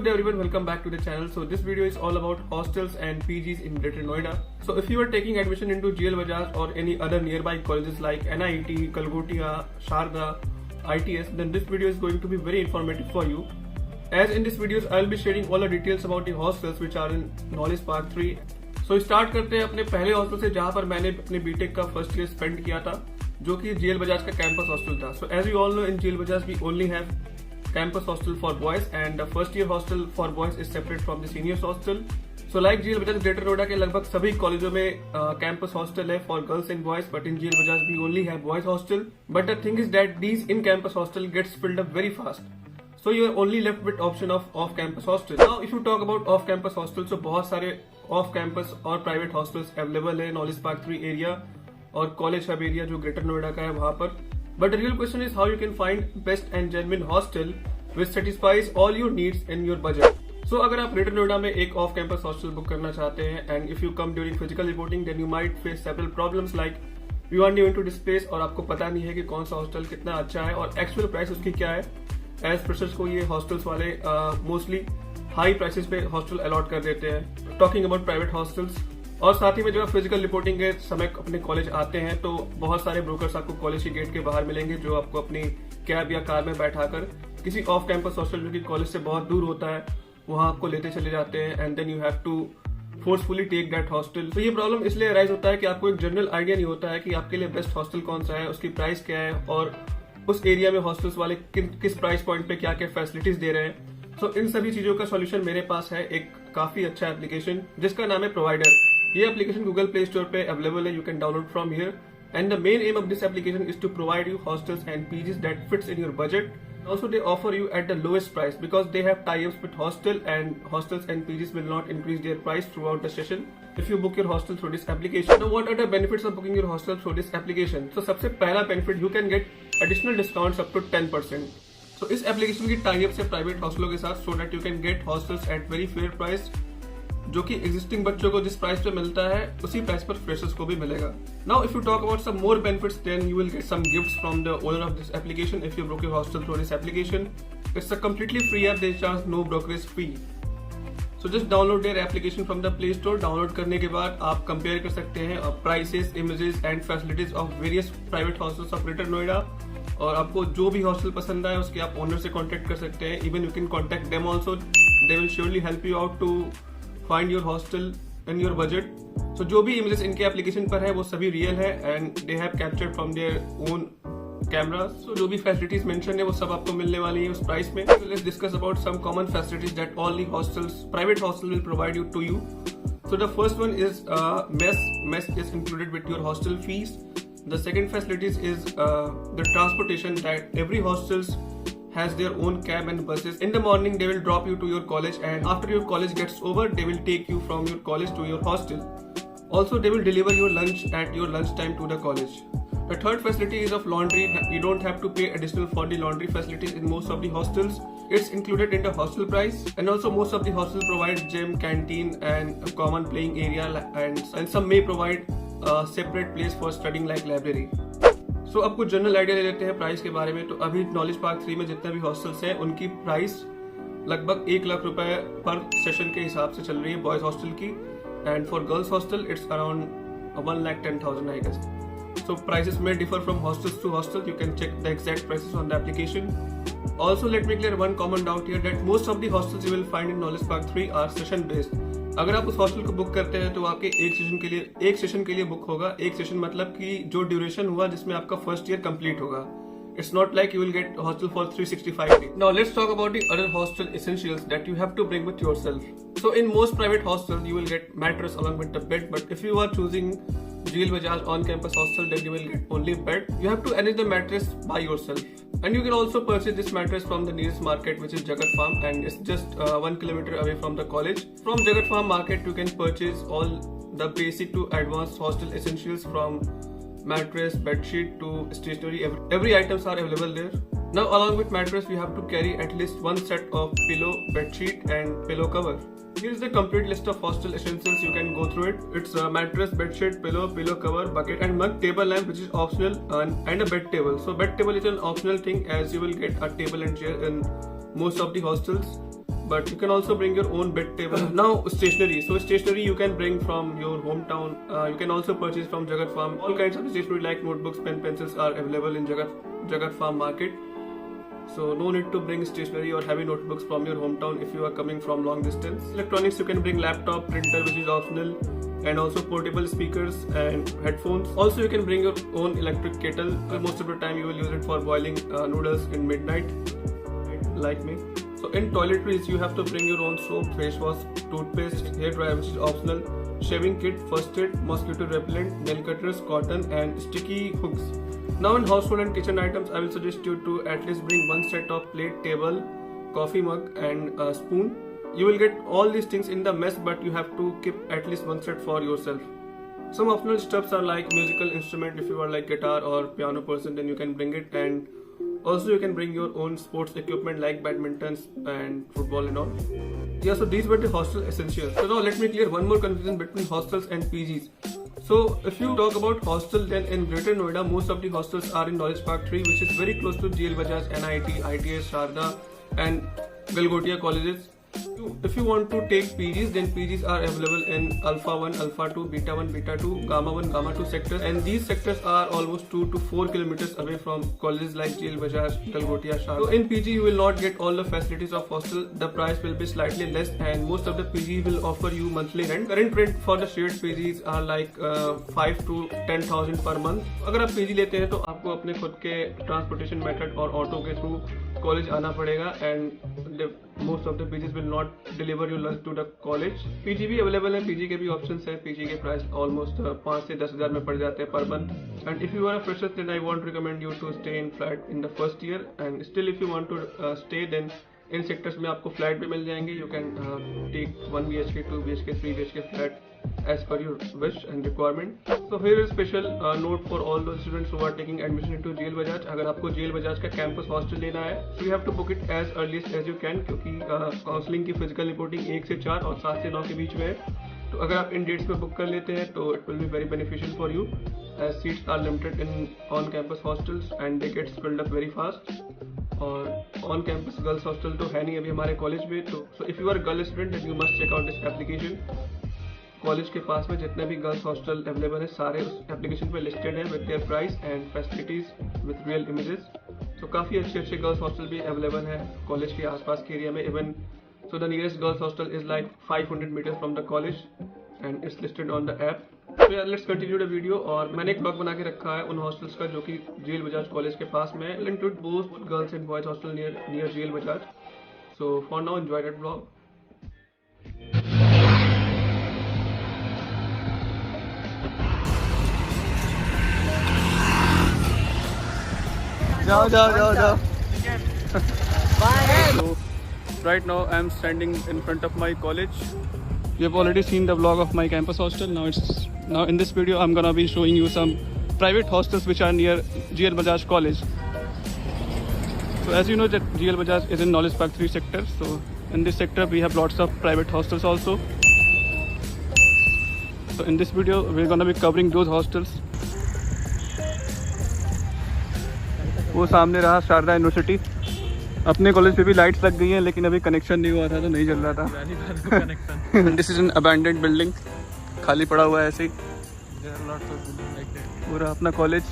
there everyone, welcome back to the channel. So this video is all about hostels and PGs in Greater Noida. So if you are taking admission into GL Bajaj or any other nearby colleges like NIT, Kalgotia, Sharda, ITS, then this video is going to be very informative for you. As in this videos, I will be sharing all the details about the hostels which are in Knowledge Park 3. So start करते हैं अपने पहले hostel से जहाँ पर मैंने अपने BTech का फर्स्ट ईयर स्पेंड किया था, जो कि GL Bajaj का कैंपस हॉस्टल था. So as you all know, in GL Bajaj we only have campus hostel for boys and the first year hostel for boys is separate from the seniors hostel. So like GL Bajaj Greater Noida के लगभग सभी कॉलेजों में campus hostel है for girls and boys, but in GL Bajaj we only have boys hostel. But the thing is that these in-campus hostel gets filled up very fast. So you are only left with option of off-campus hostel. Now if you talk about off-campus hostel, so बहुत सारे off-campus और private hostels available है Knowledge Park 3 area और College Hub area जो Greater Noida का है वहाँ पर. But the real question is how you can find best and genuine hostel which satisfies all your needs in your budget. So अगर आप Greater Noida में एक off campus hostel book करना चाहते हैं and if you come during physical reporting then you might face several problems like you are new into this place और आपको पता नहीं है कि कौन सा hostel कितना अच्छा है और actual price उसकी क्या है. As freshers को ये hostels वाले mostly high prices पे hostel allot कर देते हैं. Talking about private hostels. और साथ ही में जब आप फिजिकल रिपोर्टिंग के समय अपने कॉलेज आते हैं तो बहुत सारे ब्रोकर्स आपको कॉलेज के गेट के बाहर मिलेंगे जो आपको अपनी कैब या कार में बैठाकर किसी ऑफ कैंपस हॉस्टल जो कि कॉलेज से बहुत दूर होता है वहां आपको लेते चले जाते हैं and then you have to forcefully take that hostel. तो ये प्रॉब्लम इसलिए अराइज होता है कि आपको एक जनरल आइडिया नहीं होता है कि आपके लिए बेस्ट हॉस्टल कौन सा है, उसकी प्राइस क्या है और उस एरिया में हॉस्टल्स वाले किस प्राइस पॉइंट पे क्या क्या फैसिलिटीज दे रहे हैं. सो इन सभी चीजों का सोल्यूशन मेरे पास है एक काफी अच्छा एप्लीकेशन जिसका नाम है प्रोवाइडर. ये एप्लीकेशन गूगल प्ले स्टोर पे अवेलेबल है. You can download from here and the main aim of this application is to provide you hostels and PGs that fits in your budget. Also they offer you at the lowest price because they have tie-ups with hostel and hostels and PGs will not increase their price throughout the session if you book your hostel through this application. Now what are the benefits of booking your hostel through this application? So सबसे पहला benefit you can get additional discounts up to 10%. So इस application की tie-ups है private hostelों के साथ so that you can get hostels at very fair price जो कि existing बच्चों को जिस प्राइस पे मिलता है उसी प्राइस पर फ्रेशर्स को भी मिलेगा. Now if you talk about some more benefits then you will get some gifts from the owner of this application if you book your hostel through this application. It's a completely free app. They charge no brokerage fee. So just download their application from the play store. Download करने के बाद आप compare कर सकते हैं prices, images and facilities of various private hostels of greater Noida और आपको जो भी हॉस्टल पसंद आए उसके आप ओनर से कॉन्टेक्ट कर सकते हैं. Even you can contact them also. They will surely help you out to find your hostel in your budget. So जो भी images इनके एप्लीकेशन पर है वो सभी रियल है and they have captured from their own cameras. So जो भी facilities mentioned है वो सब आपको मिलने वाली है उस प्राइस में. So let's discuss about some common facilities that all the hostels, private hostel will provide you to you. So the first one is mess. Mess is included with your hostel fees. The second facilities is the transportation that every hostels has their own cab and buses. In the morning they will drop you to your college and after your college gets over they will take you from your college to your hostel. Also they will deliver your lunch at your lunch time to the college. The third facility is of laundry. You don't have to pay additional for the laundry facilities in most of the hostels. It's included in the hostel price and also most of the hostels provide gym, canteen and a common playing area and some may provide a separate place for studying like library. तो अब कुछ general idea ले लेते हैं price के बारे में. तो अभी नॉलेज पार्क 3 में जितने भी हॉस्टल्स हैं उनकी प्राइस लगभग 1 लाख रुपए पर सेशन के हिसाब से चल रही है बॉयज हॉस्टल की and for girls hostel it's around 1,10,000 I guess. So prices may differ from hostels to hostel. You can check the exact prices on the application. Also let me clear one common doubt here that most of the hostels you will find in Knowledge Park 3 are session based. अगर आप उस hostel को book करते हैं तो आपके एक session के लिए बुक होगा. एक सेशन मतलब कि जो ड्यूरेशन हुआ जिसमें आपका फर्स्ट ईयर कंप्लीट होगा. It's not like you will get hostel for 365 days. Now let's talk about the other hostel essentials that you have to bring with yourself. So in most private hostels you will get mattress along with the bed, but if you are choosing GL Bajaj on-campus hostel then you will get only bed. You have to arrange the mattress by yourself. And you can also purchase this mattress from the nearest market which is Jagat Farm and it's just 1 kilometer away from the college. From Jagat Farm market you can purchase all the basic to advanced hostel essentials from mattress, bedsheet to stationery. Every items are available there. Now along with mattress we have to carry at least one set of pillow, bedsheet and pillow cover. Here is the complete list of hostel essentials. You can go through it. It's a mattress, bedsheet, pillow cover, bucket and mug, table lamp which is optional and a bed table. So bed table is an optional thing as you will get a table and chair in most of the hostels. but you can also bring your own bed table. Now stationery. So stationery you can bring from your hometown. You can also purchase from Jagat Farm. All kinds of stationery like notebooks, pen, pencils are available in Jagat Farm market. So no need to bring stationery or heavy notebooks from your hometown if you are coming from long distance. Electronics, you can bring laptop, printer, which is optional, and also portable speakers and headphones. Also you can bring your own electric kettle. Most of the time you will use it for boiling noodles in midnight, like me. So in toiletries you have to bring your own soap, face wash, toothpaste, hair dryer which is optional, shaving kit, first aid, mosquito repellent, nail cutters, cotton and sticky hooks. Now in household and kitchen items, I will suggest you to at least bring one set of plate, table, coffee mug and a spoon. You will get all these things in the mess, but you have to keep at least one set for yourself. Some optional stuffs are like musical instrument. If you are like guitar or piano person, then you can bring it, and also you can bring your own sports equipment like badminton and football and all. Yeah, so these were the hostel essentials. So now let me clear one more confusion between hostels and PGs. So if you talk about hostel, then in Greater Noida, most of the hostels are in Knowledge Park 3, which is very close to GL Bajaj, NIT, ITS, Sharda and Galgotia colleges. If you want to take PGs, then PGs are available in Alpha 1, Alpha 2, Beta 1, Beta 2, Gamma 1, Gamma 2 sectors, and these sectors are almost 2 to 4 kilometers away from colleges like GL Bajaj, Galgotia, Sharda. So in PG you will not get all the facilities of hostel. The price will be slightly less, and most of the PG will offer you monthly rent. Current rent for the shared PGs are like 5 to 10,000 per month. अगर आप PG लेते हैं तो आपको अपने खुद के transportation method और ऑटो के थ्रू कॉलेज आना पड़ेगा, and most of the PGs will not deliver you lunch to the college. PG भी अवेलेबल है, पीजी के भी ऑप्शंस है. पीजी के प्राइस ऑलमोस्ट 5 से 10,000 में पड़ जाते हैं per month. And if you are a fresher, then I want recommend you to stay in flat in the first year, and still if you want to stay, then in sectors में आपको flat भी मिल जाएंगे. You can take 1 BHK, 2 BHK, 3 BHK flat as per your wish and requirement. So here is special note for all those students who are taking admission into GL Bajaj. अगर आपको GL Bajaj का campus hostel लेना है, so you have to book it as earliest as you can, क्योंकि counselling की physical reporting 1 से 4 और 7 से 9 के बीच में है. तो अगर आप इन डेट्स में बुक कर लेते हैं तो it will be very beneficial for you, as seats are limited in on campus hostels and they get filled up very fast. और ऑन कैंपस गर्ल्स हॉस्टल तो है नहीं अभी हमारे कॉलेज में. तो so if you are girl student, then you must check out this application. College के पास में जितने भी गर्ल्स हॉस्टल अवेलेबल है, सारे उस एप्लीकेशन पे लिस्टेड है with their price and facilities with real images. तो काफ़ी अच्छे गर्ल्स हॉस्टल भी अवेलेबल है कॉलेज के आसपास के एरिया में. Even so the nearest girls hostel is like 500 meters from the college and it's listed on the app. तो यार लेट्स कंटिन्यू द वीडियो. और मैंने एक ब्लॉग बना के रखा है उन हॉस्टल्स का जो कि GL बजाज कॉलेज के पास में है. Include both girls and boys hostel near GL Bajaj. So for now enjoy that blog. जाओ. So right now I am standing in front of my college. You have already seen the vlog of my campus hostel. Now in this video I'm gonna be showing you some private hostels which are near GL Bajaj college. So as you know that GL Bajaj is in Knowledge Park 3 sector. So in this sector we have lots of private hostels also. So in this video we're gonna be covering those hostels. वो सामने रहा Sharda university. अपने college पे भी lights लग गई हैं, लेकिन अभी कनेक्शन नहीं हुआ था तो नहीं चल रहा था. This is an abandoned building, खाली पड़ा हुआ है ऐसे ही. पूरा अपना college.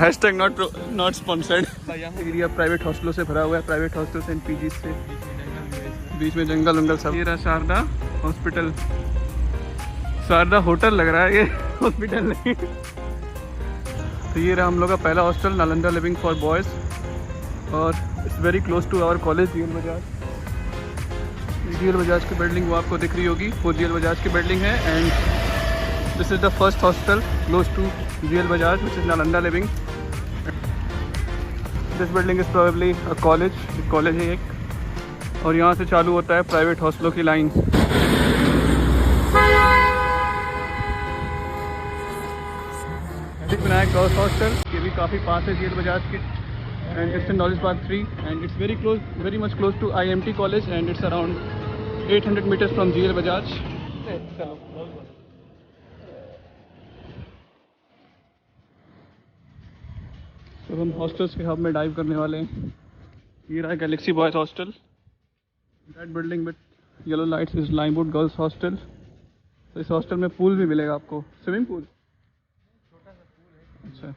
Hashtag not sponsored. Area private हॉस्टलों से भरा हुआ है, प्राइवेट हॉस्टल्स एंड पीजी से. बीच में जंगल वंगल सब. ये रहा शारदा हॉस्पिटल. शारदा होटल लग रहा है, ये हॉस्पिटल नहीं. तो ये रहा हम लोग का पहला hostel, Nalanda living for boys, और it's very close to our college GL Bajaj. GL Bajaj की बिल्डिंग वो आपको दिख रही होगी, वो GL बजाज की बिल्डिंग है. And this is the first hostel close to GL Bajaj which is Nalanda living. This building is probably a college है एक, और यहाँ से चालू होता है प्राइवेट हॉस्टलों की लाइन. विनायक गर्ल्स हॉस्टल, ये भी काफ़ी पास है GL बजाज के, and it's in Knowledge Park 3 and it's very much close to IMT college, and it's around 800 meters from GL Bajaj. तो हम हॉस्टल्स के हब में डाइव करने वाले हैं. ये रहा Galaxy boys hostel. That building with yellow lights is Limewood girls hostel. तो इस हॉस्टल में पूल भी मिलेगा आपको. Swimming pool. अच्छा.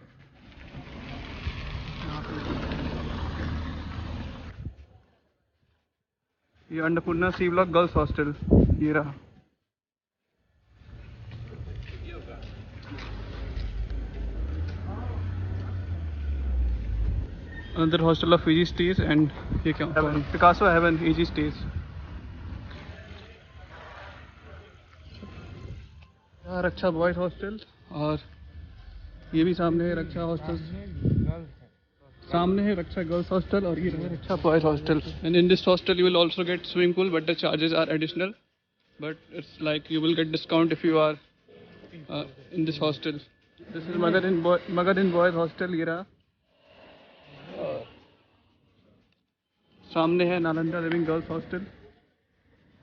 ये Annapurna C block girls hostel. ये रहा. Another hostel of AG stays and ये क्या Picasso Heaven AG stays. यहाँ रक्षा बॉयज हॉस्टल और ये भी सामने है रक्षा हॉस्टल. सामने है रक्षा गर्ल्स हॉस्टल और ये Raksha boys hostel. And in this hostel you will also get swimming pool, but the charges are additional. But it's like you will get discount if you are in this hostel. This is Magadan Boys Hostel. ये रहा. सामने है Nalanda living girls hostel.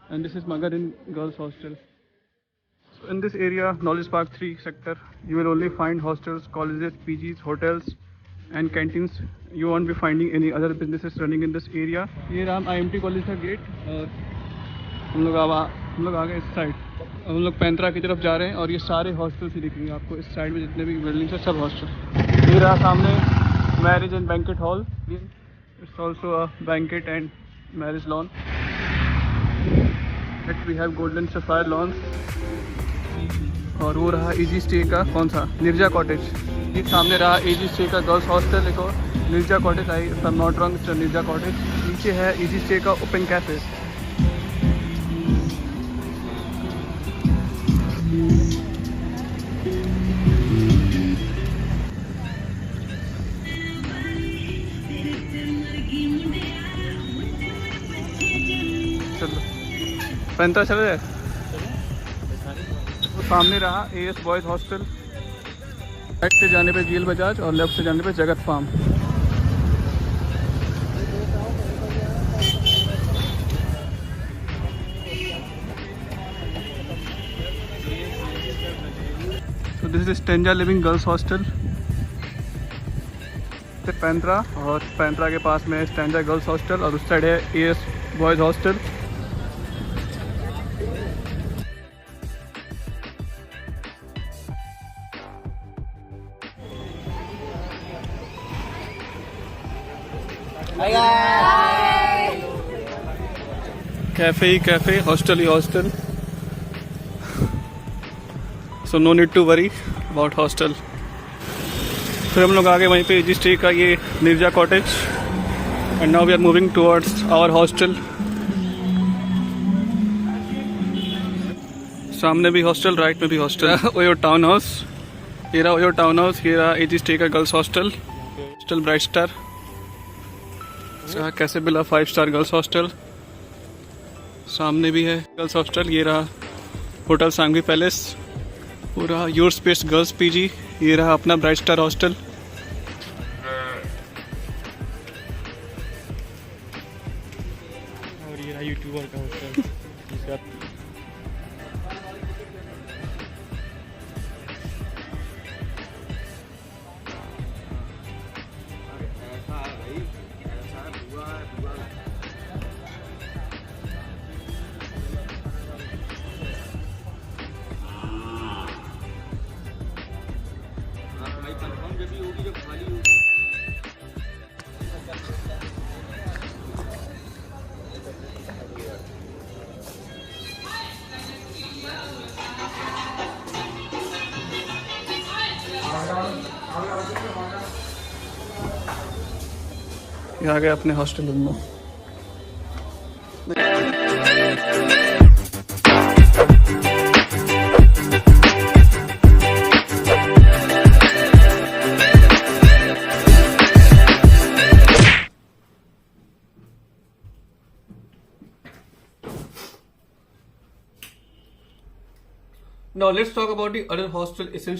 And this is Magadan Girls Hostel. So in this area, Knowledge Park 3 sector, you will only find hostels, colleges, PGs, hotels and canteens. You won't be finding any other businesses running in this area. ये Ram IMT college का gate. और हम लोग आ गए इस side. हम लोग पैंतरा की तरफ जा रहे हैं और ये सारे हॉस्टल्स ही दिखेंगे आपको इस साइड में. जितने भी बिल्डिंग्स हैं सब हॉस्टल. ये रहा सामने marriage and banquet hall. It's also a banquet and marriage lawn. We have golden sapphire lawns. और वो रहा एजी स्टे का कौन सा निर्जा कॉटेज. ये सामने रहा एजी स्टे का गर्ल्स हॉस्टल. एक और Nirja cottage. I if I am not wrong it's Nirja cottage. नीचे है एजी स्टे का ओपन कैफे. चलो पैंता चले जाए. तो सामने रहा AS बॉयज़ हॉस्टल. राइट से जाने पे जेल बजाज और लेफ्ट से जाने पे जगत फार्म. तो this is Stanza living girls hostel. पैंतरा और पैंतरा के पास में स्टेंजा गर्ल्स हॉस्टल और उस साइड है AS बॉयज़ हॉस्टल. कैफे ही कैफे, हॉस्टल ही hostel. So no need to worry about hostel. फिर हम लोग आगे वहीं पे एजी स्टे का ये Nirja cottage. And now we are moving towards our hostel. सामने भी हॉस्टल, राइट में भी हॉस्टल. OYO town house. ये रहा ओयो टाउन हाउस. ये रहा एजी स्टे का girls hostel. Hostel bright star. कैसे बिला 5 स्टार गर्ल्स हॉस्टल. सामने भी है गर्ल्स हॉस्टल. ये रहा होटल सांगवी पैलेस. पूरा योर स्पेस गर्ल्स पीजी. ये रहा अपना ब्राइट स्टार हॉस्टल. और ये रहा यूट्यूबर का हॉस्टल. इसका ये आ गए अपने हॉस्टल में. Now let's talk about the other hostel essentials.